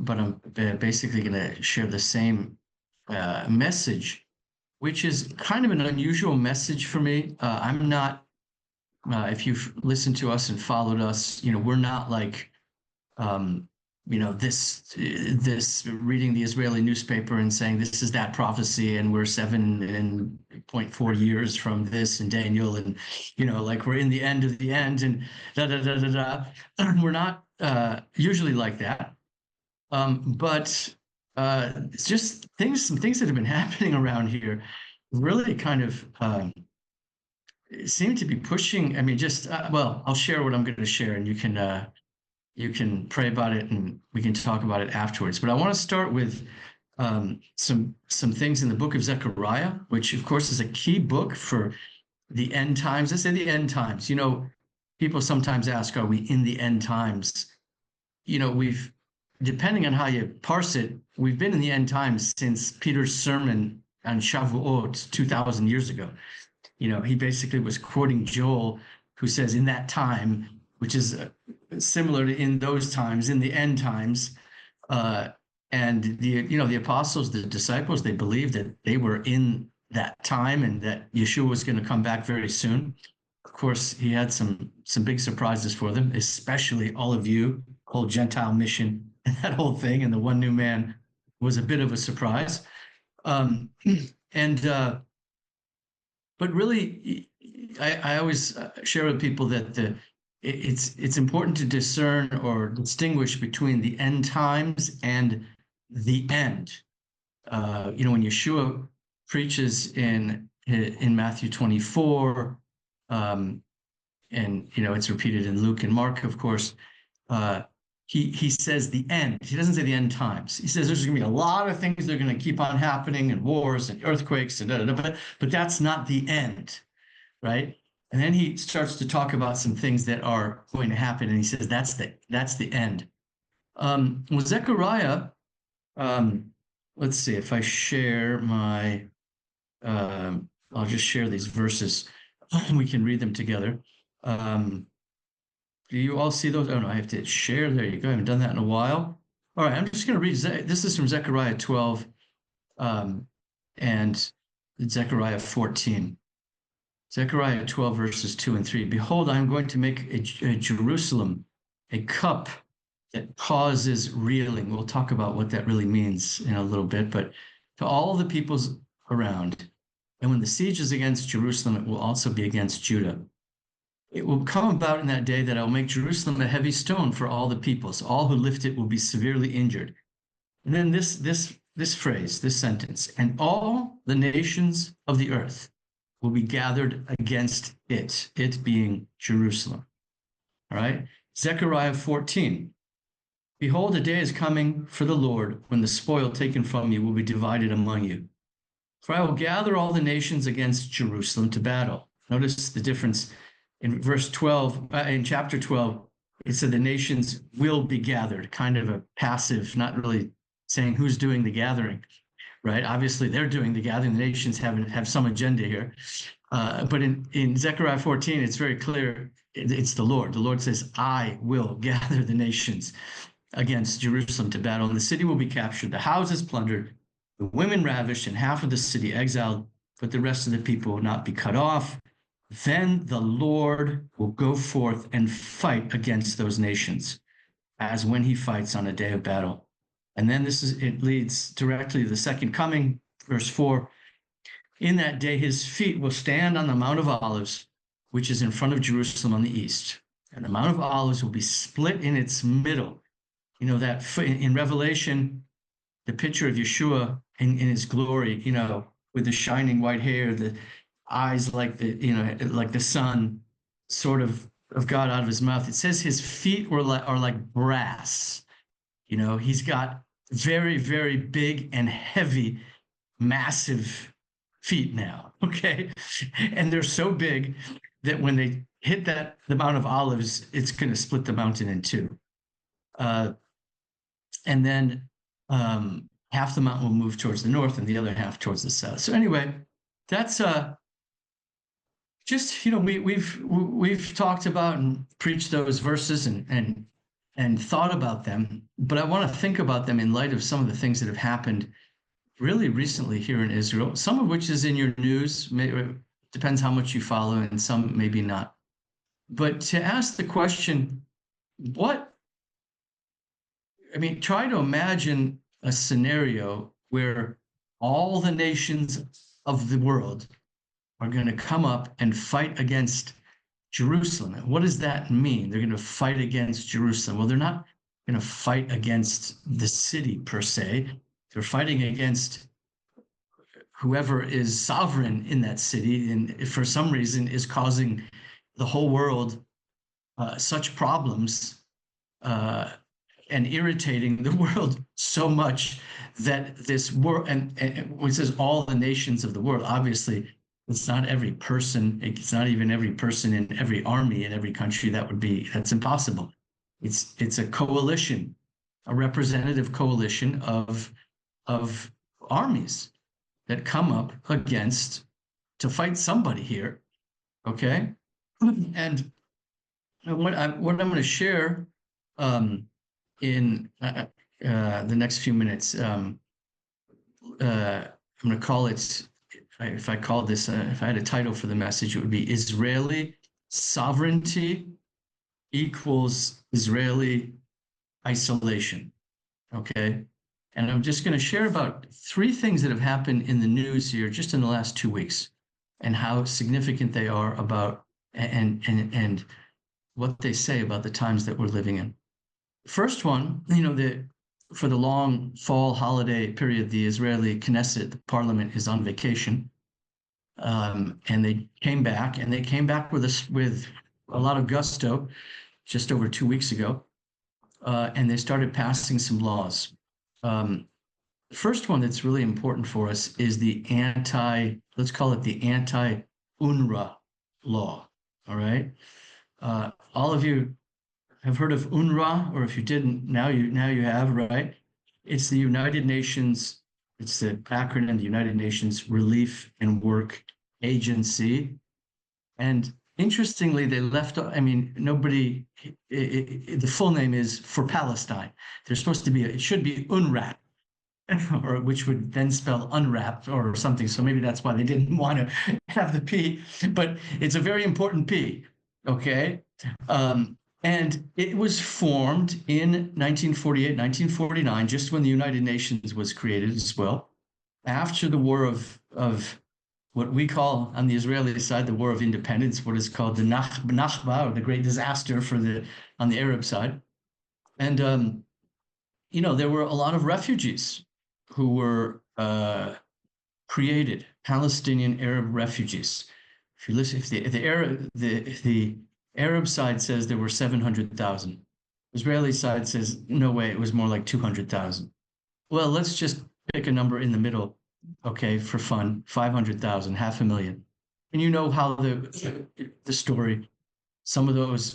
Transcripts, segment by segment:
but I'm basically going to share the same message, which is kind of an unusual message for me. I'm not, if you've listened to us and followed us, we're not like, um, this reading the Israeli newspaper and saying this is that prophecy and we're 7.4 years from this and Daniel and like we're in the end of the end and da da da da da. We're not usually like that, but it's just some things that have been happening around here really kind of seem to be pushing. I mean, just well, I'll share what I'm going to share, and you can pray about it and we can talk about it afterwards. But I want to start with some things in the book of Zechariah, which of course is a key book for the end times. Let's say the end times. People sometimes ask, are we in the end times? We've, depending on how you parse it, we've been in the end times since Peter's sermon on Shavuot 2,000 years ago. He basically was quoting Joel, who says, in that time, which is similar to in those times, in the end times. And the apostles, the disciples, they believed that they were in that time and that Yeshua was going to come back very soon. Of course, he had some big surprises for them, especially all of you, whole Gentile mission and that whole thing. And the one new man was a bit of a surprise. But really, I always share with people that it's important to discern or distinguish between the end times and the end. When Yeshua preaches in Matthew 24, and it's repeated in Luke and Mark, of course, he says the end. He doesn't say the end times. He says there's going to be a lot of things that are going to keep on happening, and wars and earthquakes and but that's not the end, right? And then he starts to talk about some things that are going to happen, and he says that's the end. Well, Zechariah, let's see if I share my, I'll just share these verses and we can read them together. Do you all see those? Oh no, I have to share. There you go. I haven't done that in a while. All right, I'm just going to read. This is from Zechariah 12 and Zechariah 14. Zechariah 12, verses 2 and 3. Behold, I am going to make a Jerusalem a cup that causes reeling. We'll talk about what that really means in a little bit, but to all the peoples around. And when the siege is against Jerusalem, it will also be against Judah. It will come about in that day that I will make Jerusalem a heavy stone for all the peoples. All who lift it will be severely injured. And then this phrase, this sentence, and all the nations of the earth will be gathered against it, it being Jerusalem. All right. Zechariah 14. Behold, a day is coming for the Lord when the spoil taken from you will be divided among you. For I will gather all the nations against Jerusalem to battle. Notice the difference in verse 12, in chapter 12, it said the nations will be gathered, kind of a passive, not really saying who's doing the gathering, right? Obviously, they're doing the gathering. The nations have some agenda here. But in Zechariah 14, it's very clear it's the Lord. The Lord says, I will gather the nations against Jerusalem to battle, and the city will be captured, the houses plundered, the women ravished, and half of the city exiled, but the rest of the people will not be cut off. Then the Lord will go forth and fight against those nations, as when he fights on a day of battle. And then it leads directly to the second coming, verse 4. In that day, his feet will stand on the Mount of Olives, which is in front of Jerusalem on the east. And the Mount of Olives will be split in its middle. That in Revelation, the picture of Yeshua in his glory, with the shining white hair, the eyes like the sun, sort of God out of his mouth. It says his feet are like brass. He's got very, very big and heavy, massive feet now. Okay. And they're so big that when they hit the Mount of Olives, it's going to split the mountain in two. And then half the mountain will move towards the north and the other half towards the south. So anyway, that's just we've talked about and preached those verses and and thought about them, but I want to think about them in light of some of the things that have happened really recently here in Israel, some of which is in your news, depends how much you follow, and some maybe not. But to ask the question, what, I mean, try to imagine a scenario where all the nations of the world are going to come up and fight against Jerusalem. And what does that mean? They're going to fight against Jerusalem. Well, they're not going to fight against the city per se. They're fighting against whoever is sovereign in that city, and if for some reason is causing the whole world such problems uh, and irritating the world so much that this world, and when it says all the nations of the world, obviously it's not every person, it's not even every person in every army in every country. That's impossible. It's a coalition, a representative coalition of armies that come up against to fight somebody here. Okay. And what I'm going to share in the next few minutes, I'm going to call it, if I call this, if I had a title for the message, it would be Israeli sovereignty equals Israeli isolation. Okay. And I'm just going to share about three things that have happened in the news here just in the last 2 weeks and how significant they are about and what they say about the times that we're living in. First one, for the long fall holiday period, the Israeli Knesset, the parliament, is on vacation. And they came back with a lot of gusto just over 2 weeks ago. And they started passing some laws. The first one that's really important for us is let's call it the anti-UNRWA law. All right. All of you have heard of UNRWA, or if you didn't, now you have, right? It's the United Nations, it's the acronym, the United Nations Relief and Work Agency. And interestingly, they left, I mean, nobody, the full name is for Palestine. There's supposed to be, it should be UNRWA, or which would then spell unwrapped or something. So maybe that's why they didn't want to have the P, but it's a very important P. Okay. And it was formed in 1948, 1949, just when the United Nations was created as well, after the war of what we call on the Israeli side, the War of Independence, what is called the Nakba, or the Great Disaster on the Arab side. And, there were a lot of refugees who were created, Palestinian Arab refugees. If you listen, if the Arab side says there were 700,000, Israeli side says no way, it was more like 200,000. Well, let's just pick a number in the middle, okay, for fun, 500,000, 500,000. And you know how the story.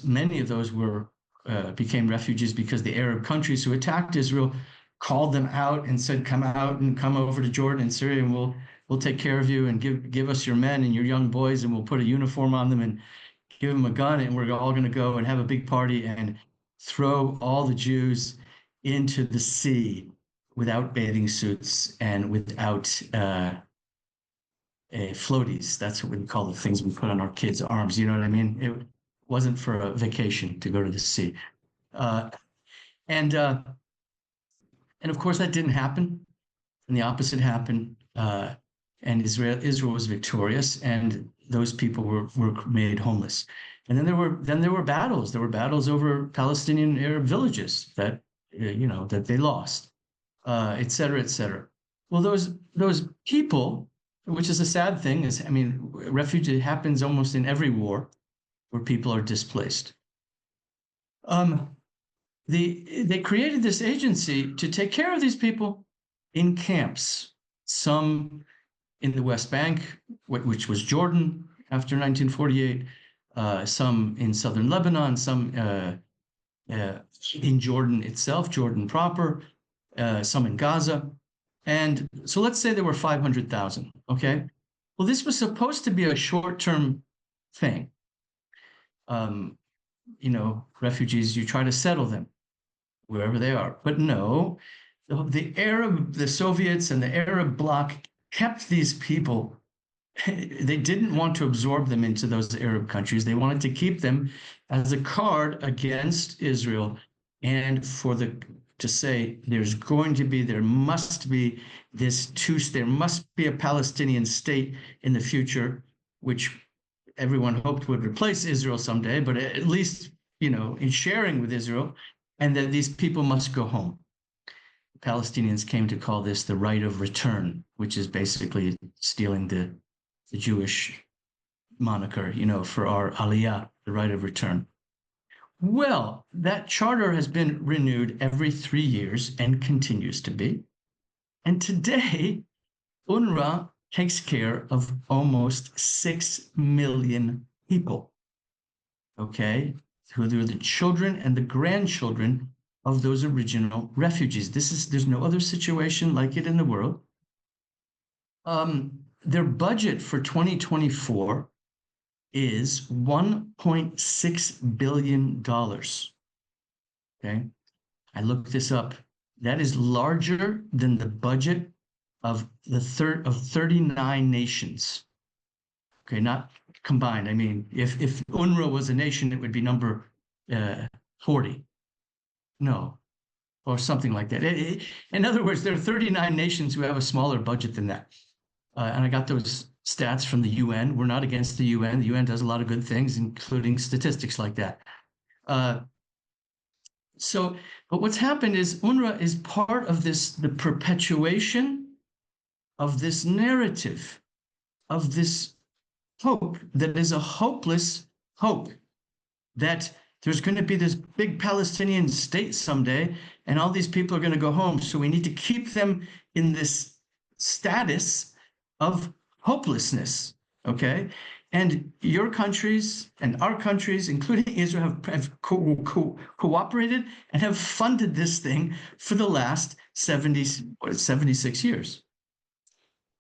Many of those became refugees because the Arab countries who attacked Israel called them out and said, "Come out and come over to Jordan and Syria, and we'll take care of you and give us your men and your young boys, and we'll put a uniform on them and give them a gun, and we're all going to go and have a big party and throw all the Jews into the sea without bathing suits and without floaties." That's what we call the things we put on our kids' arms. You know what I mean? It wasn't for a vacation to go to the sea. Uh, and of course, that didn't happen. And the opposite happened. And Israel was victorious, and those people were made homeless. And then there were battles. There were battles over Palestinian Arab villages that that they lost, et cetera, et cetera. Well, those people, which is a sad thing, refugee happens almost in every war where people are displaced. They created this agency to take care of these people in camps, some in the West Bank, which was Jordan after 1948, some in southern Lebanon, some in Jordan itself, Jordan proper, some in Gaza. And so let's say there were 500,000, okay? Well, this was supposed to be a short-term thing. Refugees, you try to settle them. wherever they are. But no, the Soviets and the Arab bloc kept these people. They didn't want to absorb them into those Arab countries. They wanted to keep them as a card against Israel, and for the to say there must be there must be a Palestinian state in the future, which everyone hoped would replace Israel someday, but at least, in sharing with Israel, and that these people must go home. Palestinians came to call this the right of return, which is basically stealing the Jewish moniker, for our aliyah, the right of return. Well, that charter has been renewed every 3 years and continues to be. And today, UNRWA takes care of almost 6 million people, okay, who are the children and the grandchildren of those original refugees. There's no other situation like it in the world. Their budget for 2024 is $1.6 billion. Okay. I looked this up. That is larger than the budget of 39 nations. Okay, not combined. I mean, if UNRWA was a nation, it would be number 40. No, or something like that. In other words, there are 39 nations who have a smaller budget than that. And I got those stats from the UN. We're not against the UN. The UN does a lot of good things, including statistics like that. But what's happened is UNRWA is part of the perpetuation of this narrative, of this hope that is a hopeless hope, that there's going to be this big Palestinian state someday, and all these people are going to go home. So we need to keep them in this status of hopelessness, okay? And your countries and our countries, including Israel, have cooperated and have funded this thing for the last 76 years.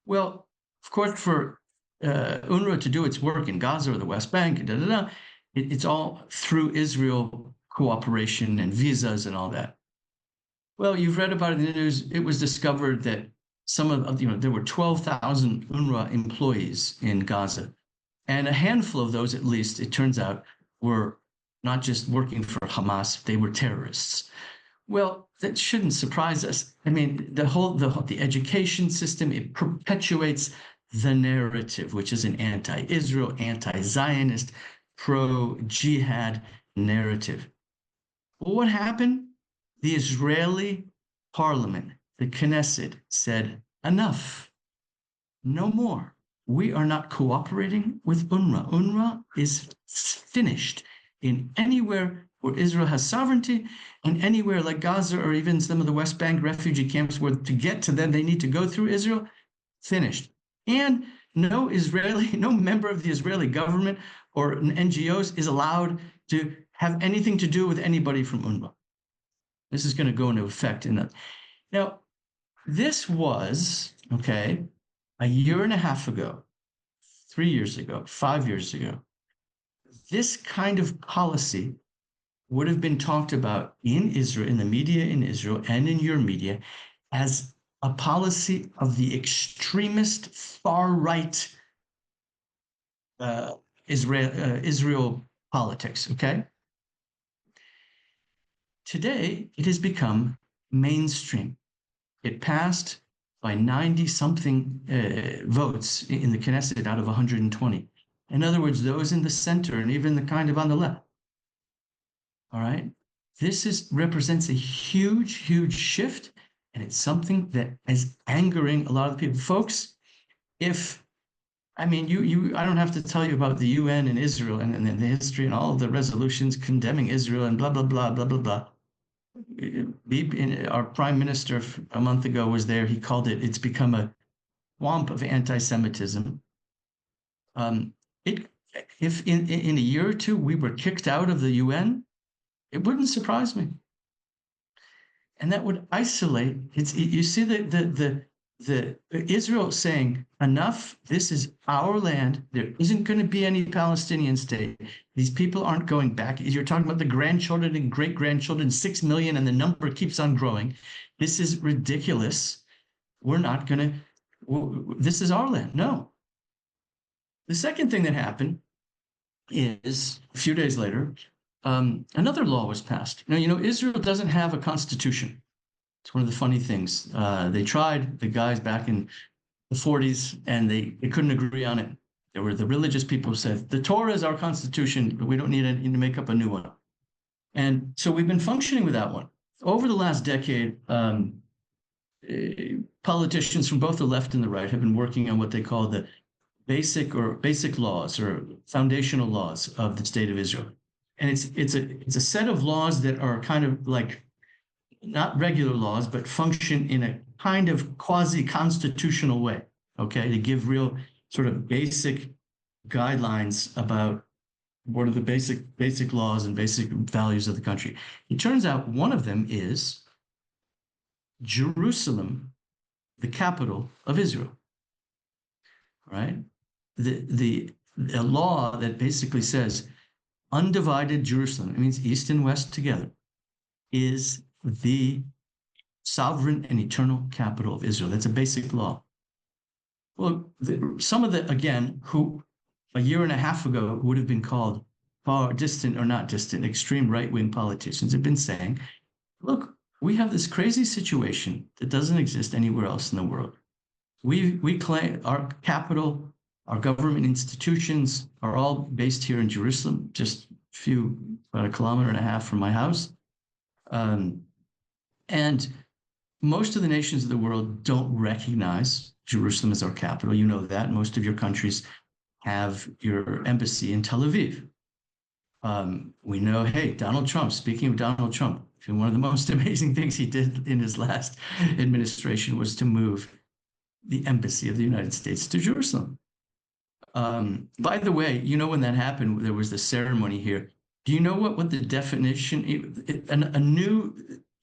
Well, of course, for UNRWA to do its work in Gaza or the West Bank, it's all through Israel cooperation and visas and all that. Well, you've read about it in the news. It was discovered that there were 12,000 UNRWA employees in Gaza. And a handful of those, at least, it turns out, were not just working for Hamas, they were terrorists. Well, that shouldn't surprise us. I mean, the education system, it perpetuates the narrative, which is an anti-Israel, anti-Zionist, pro-jihad narrative. Well, what happened? The Israeli parliament, the Knesset, said, enough, no more. We are not cooperating with UNRWA. UNRWA is finished in anywhere where Israel has sovereignty, and anywhere like Gaza or even some of the West Bank refugee camps where to get to them they need to go through Israel, finished. And no member of the Israeli government or NGOs is allowed to have anything to do with anybody from UNRWA. This is going to go into effect in that. Now, this was, okay, a year and a half ago, 3 years ago, 5 years ago. This kind of policy would have been talked about in Israel, in the media in Israel, and in your media, as a policy of the extremist far-right Israel politics, okay? Today, it has become mainstream. It passed by 90-something votes in the Knesset out of 120. In other words, those in the center and even the kind of on the left. All right? This represents a huge, huge shift, and it's something that is angering a lot of people. Folks, I don't have to tell you about the UN and Israel and the history and all the resolutions condemning Israel and blah, blah, blah, blah, blah, blah. Our prime minister a month ago was there. He called it's become a swamp of anti-Semitism. If in a year or two we were kicked out of the UN, it wouldn't surprise me. And that would isolate. You see the Israel saying, enough, this is our land. There isn't going to be any Palestinian state. These people aren't going back. You're talking about the grandchildren and great grandchildren, 6 million, and the number keeps on growing. This is ridiculous. We're not going to, this is our land. No. The second thing that happened is a few days later, another law was passed. Now, Israel doesn't have a constitution. It's one of the funny things. They tried, the guys back in the 40s, and they couldn't agree on it. There were the religious people who said, the Torah is our constitution, but we don't need to make up a new one. And so we've been functioning with that one. Over the last decade, politicians from both the left and the right have been working on what they call the basic laws or foundational laws of the state of Israel. And it's a set of laws that are kind of like not regular laws, but function in a kind of quasi-constitutional way, okay, to give real sort of basic guidelines about what are the basic laws and basic values of the country. It turns out one of them is Jerusalem, the capital of Israel, right? The law that basically says undivided Jerusalem, it means east and west together, is the sovereign and eternal capital of Israel. That's a basic law. Well, some of the, again, who a year and a half ago would have been called far distant or not distant, extreme right-wing politicians have been saying, look, we have this crazy situation that doesn't exist anywhere else in the world. We claim our capital, our government institutions are all based here in Jerusalem, just about 1.5 kilometers from my house. And most of the nations of the world don't recognize Jerusalem as our capital. You know that. Most of your countries have your embassy in Tel Aviv. We know, hey, Donald Trump, speaking of Donald Trump, one of the most amazing things he did in his last administration was to move the embassy of the United States to Jerusalem. By the way, when that happened, there was the ceremony here. Do you know what the definition,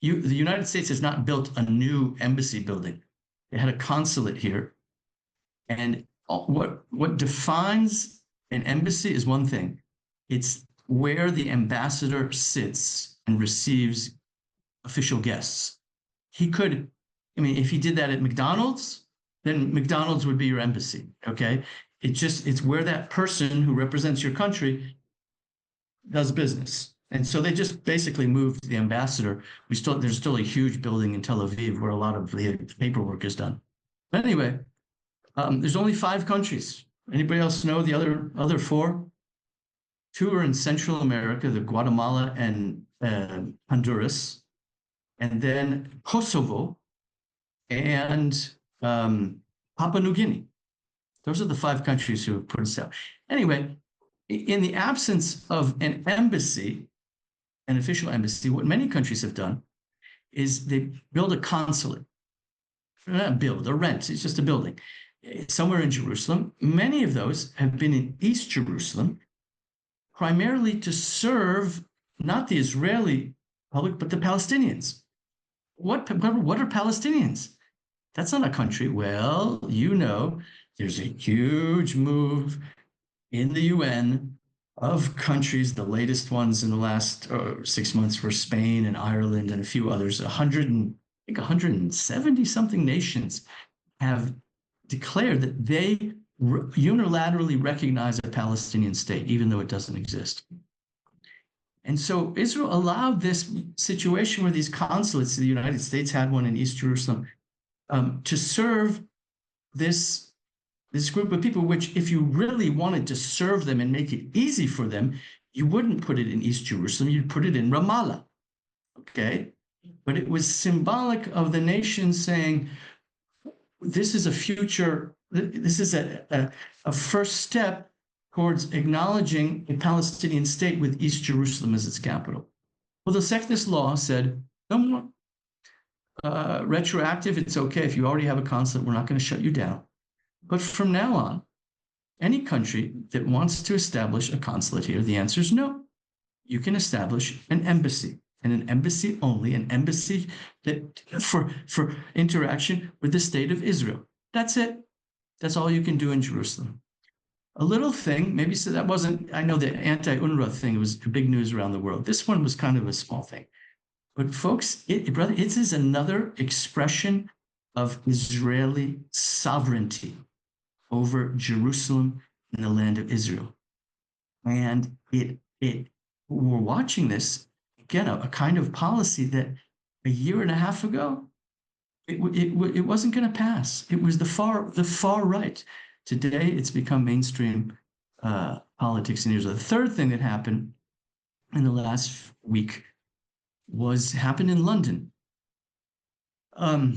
the United States has not built a new embassy building. They had a consulate here. And what defines an embassy is one thing. It's where the ambassador sits and receives official guests. If he did that at McDonald's, then McDonald's would be your embassy, okay? It's where that person who represents your country does business. And so they just basically moved the ambassador. There's still a huge building in Tel Aviv where a lot of the paperwork is done. But anyway, there's only 5 countries. Anybody else know the other 4? 2 are in Central America, the Guatemala and Honduras, and then Kosovo and Papua New Guinea. Those are the 5 countries who have put us out. Anyway, in the absence of an embassy, an official embassy, what many countries have done is they build a consulate. Not build, or rent, it's just a building. Somewhere in Jerusalem. Many of those have been in East Jerusalem, primarily to serve not the Israeli public, but the Palestinians. What are Palestinians? That's not a country. Well, there's a huge move in the UN of countries. The latest ones in the last 6 months were Spain and Ireland and a few others. 170 something nations have declared that they unilaterally recognize a Palestinian state, even though it doesn't exist. And so Israel allowed this situation where these consulates, the United States had one in East Jerusalem, to serve this group of people, which if you really wanted to serve them and make it easy for them, you wouldn't put it in East Jerusalem, you'd put it in Ramallah, okay? But it was symbolic of the nation saying, this is a future, this is a first step towards acknowledging a Palestinian state with East Jerusalem as its capital. Well, the Zionist law said, no more. Retroactive, it's okay. If you already have a consulate, we're not going to shut you down. But from now on, any country that wants to establish a consulate here, the answer is no. You can establish an embassy. and an embassy only, an embassy that for interaction with the state of Israel. That's it. That's all you can do in Jerusalem. A little thing, maybe so that wasn't, I know the anti-UNRWA thing was big news around the world. This one was kind of a small thing. But folks, brother, it is another expression of Israeli sovereignty over Jerusalem and the land of Israel. And we're watching this again, a kind of policy that a year and a half ago it wasn't going to pass. It was the far right. Today, it's become mainstream politics in Israel. The third thing that happened in the last week happened in London. In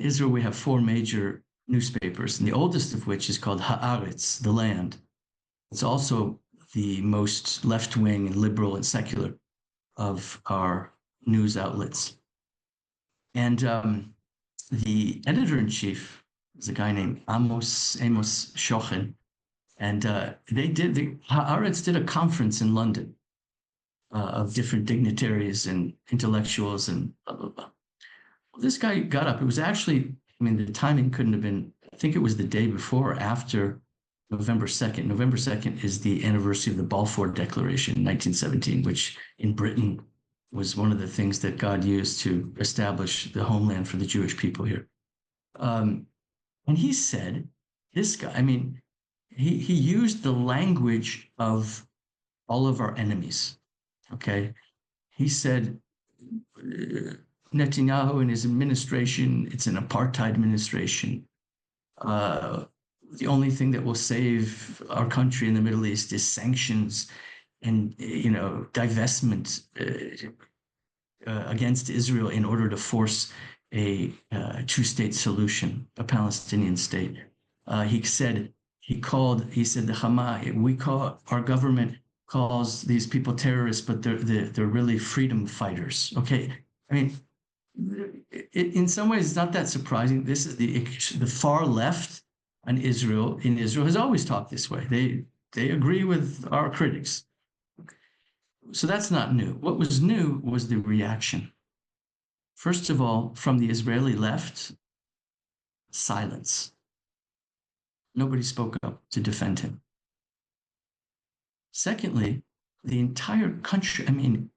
Israel we have four major newspapers, and the oldest of which is called Haaretz, the Land. It's also the most left-wing and liberal and secular of our news outlets. And the editor-in-chief is a guy named Amos Shochen, and Haaretz did a conference in London of different dignitaries and intellectuals and blah, blah, blah. Well, this guy got up. It was actually, I mean, the timing couldn't have been, I think it was the day before or after November 2nd. November 2nd is the anniversary of the Balfour Declaration in 1917, which in Britain was one of the things that God used to establish the homeland for the Jewish people here. And he said, this guy, I mean, he used the language of all of our enemies. Okay. He said, Netanyahu and his administration, it's an apartheid administration. The only thing that will save our country in the Middle East is sanctions and, divestment against Israel in order to force a two-state solution, a Palestinian state. He said the Hamas, our government calls these people terrorists, but they're really freedom fighters. Okay, I mean, in some ways, it's not that surprising. This is the far left in Israel has always talked this way. They agree with our critics. So that's not new. What was new was the reaction. First of all, from the Israeli left, silence. Nobody spoke up to defend him. Secondly, the entire country, I mean,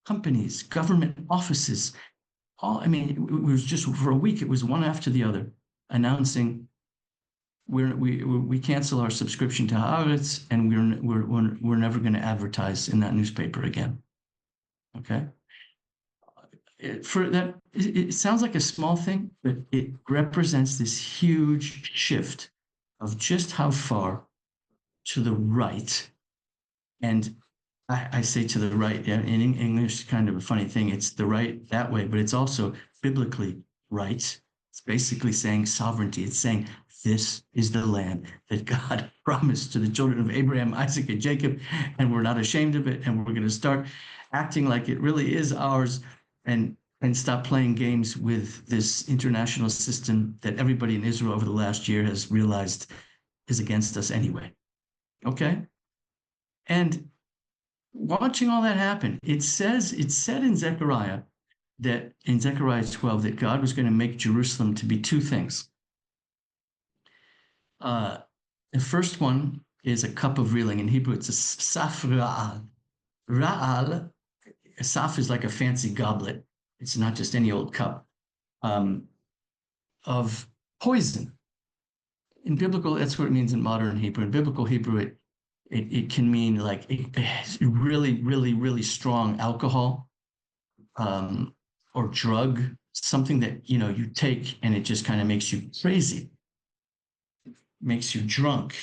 companies, government offices, it was just for a week, it was one after the other announcing we cancel our subscription to Haaretz and we're never going to advertise in that newspaper again. Okay. It sounds like a small thing, but it represents this huge shift of just how far to the right, and I say to the right, in English, kind of a funny thing. It's the right that way, but it's also biblically right. It's basically saying sovereignty. It's saying this is the land that God promised to the children of Abraham, Isaac, and Jacob, and we're not ashamed of it, and we're going to start acting like it really is ours, and stop playing games with this international system that everybody in Israel over the last year has realized is against us anyway. Okay? And watching all that happen, it said in Zechariah that in Zechariah 12 that God was going to make Jerusalem to be two things. The first one is a cup of reeling. In Hebrew, it's a saf ra'al. Ra'al, a saf is like a fancy goblet. It's not just any old cup of poison. In biblical, that's what it means in modern Hebrew. In biblical Hebrew, it can mean like really, really, really strong alcohol or drug, something that you take and it just kind of makes you crazy, makes you drunk.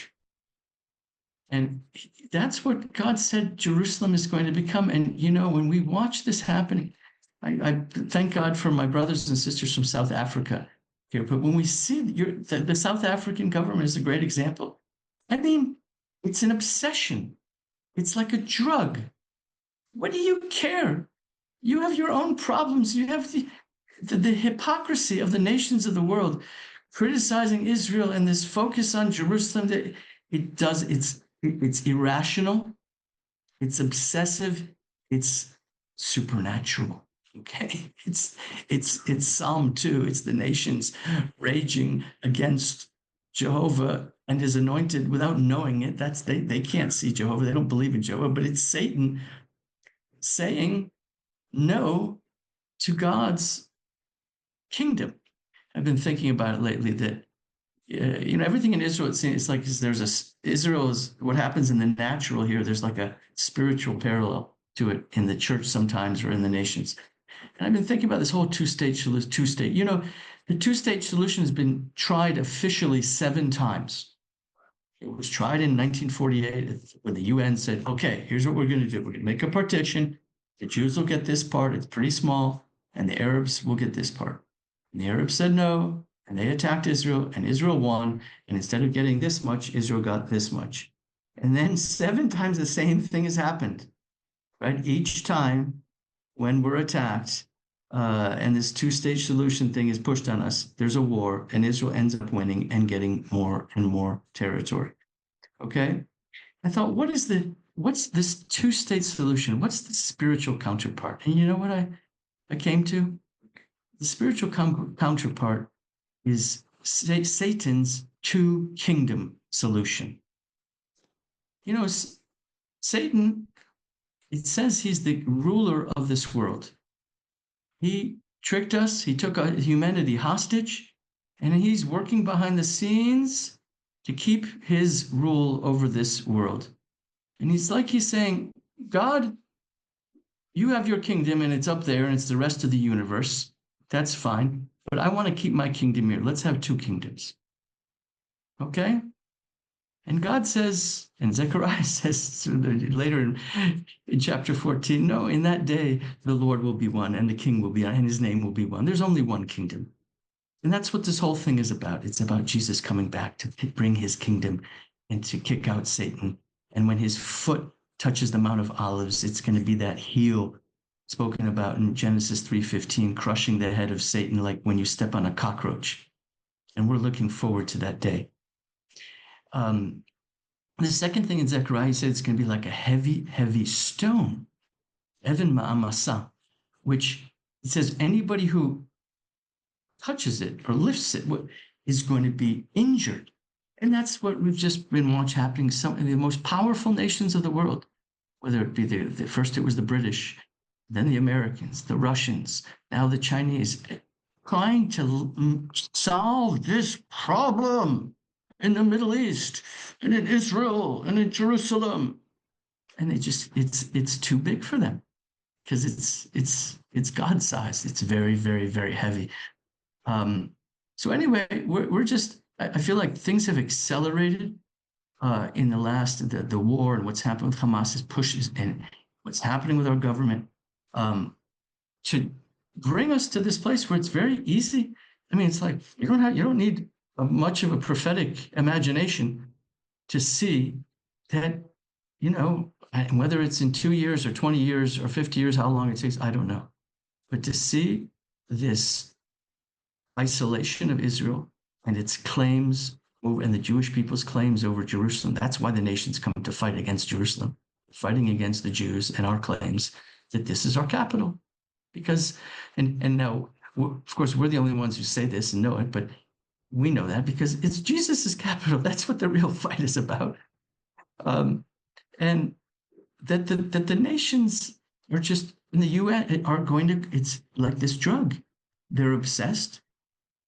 And that's what God said Jerusalem is going to become. And when we watch this happen, I thank God for my brothers and sisters from South Africa here. But when we see the South African government is a great example. I mean, it's an obsession. It's like a drug. What do you care? You have your own problems. You have the hypocrisy of the nations of the world criticizing Israel and this focus on Jerusalem. That it's irrational. It's obsessive. It's supernatural. Okay. It's Psalm 2. It's the nations raging against Jehovah and his anointed without knowing it. That's they can't see Jehovah. They don't believe in Jehovah, but it's Satan saying no to God's kingdom. I've been thinking about it lately that everything in Israel, it's like there's Israel is what happens in the natural here. There's like a spiritual parallel to it in the church sometimes or in the nations. And I've been thinking about this whole two-state solution. The two-state solution has been tried officially 7 times. It was tried in 1948 when the UN said, okay, here's what we're going to do. We're going to make a partition. The Jews will get this part. It's pretty small. And the Arabs will get this part. And the Arabs said no. And they attacked Israel. And Israel won. And instead of getting this much, Israel got this much. And then 7 times the same thing has happened, right? Each time when we're attacked and this two-state solution thing is pushed on us, there's a war, and Israel ends up winning and getting more and more territory. Okay? I thought, what's this two-state solution? What's the spiritual counterpart? And you know what I came to? The spiritual counterpart is Satan's two-kingdom solution. Satan, it says he's the ruler of this world. He tricked us. He took humanity hostage, and he's working behind the scenes to keep his rule over this world. And he's saying, God, you have your kingdom and it's up there and it's the rest of the universe. That's fine. But I want to keep my kingdom here. Let's have 2 kingdoms. Okay? And God says, and Zechariah says later in chapter 14, no, in that day, the Lord will be one and the king will be, and his name will be one. There's only one kingdom. And that's what this whole thing is about. It's about Jesus coming back to bring his kingdom and to kick out Satan. And when his foot touches the Mount of Olives, it's going to be that heel spoken about in Genesis 3:15, crushing the head of Satan like when you step on a cockroach. And we're looking forward to that day. The second thing in Zechariah, he said it's going to be like a heavy, heavy stone, Evan Ma'amasa, which it says anybody who touches it or lifts it is going to be injured. And that's what we've just been watching happening. Some of the most powerful nations of the world, whether it be the first it was the British, then the Americans, the Russians, now the Chinese, trying to solve this problem in the Middle East and in Israel and in Jerusalem. And it's too big for them because it's God-sized. It's very, very, very heavy. So anyway, I feel like things have accelerated in the war, and what's happened with Hamas's pushes and what's happening with our government to bring us to this place where it's very easy. I mean, it's like you don't need much of a prophetic imagination to see that, whether it's in 2 years or 20 years or 50 years, how long it takes, I don't know. But to see this isolation of Israel and its claims and the Jewish people's claims over Jerusalem, that's why the nations come to fight against Jerusalem, fighting against the Jews and our claims that this is our capital. Because, and now, of course, we're the only ones who say this and know it, but we know that because it's Jesus's capital. That's what the real fight is about. And that the nations are just in the UN are going to, it's like this drug. They're obsessed.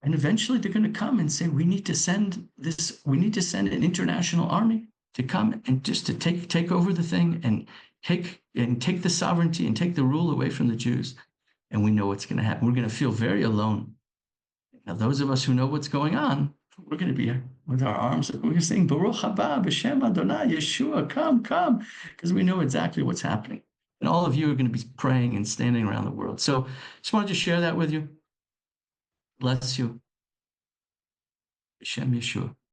And eventually they're going to come and say, we need to send an international army to come and just to take over the thing and take the sovereignty and take the rule away from the Jews. And we know what's going to happen. We're going to feel very alone. Now, those of us who know what's going on, we're going to be with our arms. We're going to sing, Baruch haba, B'Shem Adonai, Yeshua, come, because we know exactly what's happening. And all of you are going to be praying and standing around the world. So just wanted to share that with you. Bless you. B'Shem Yeshua.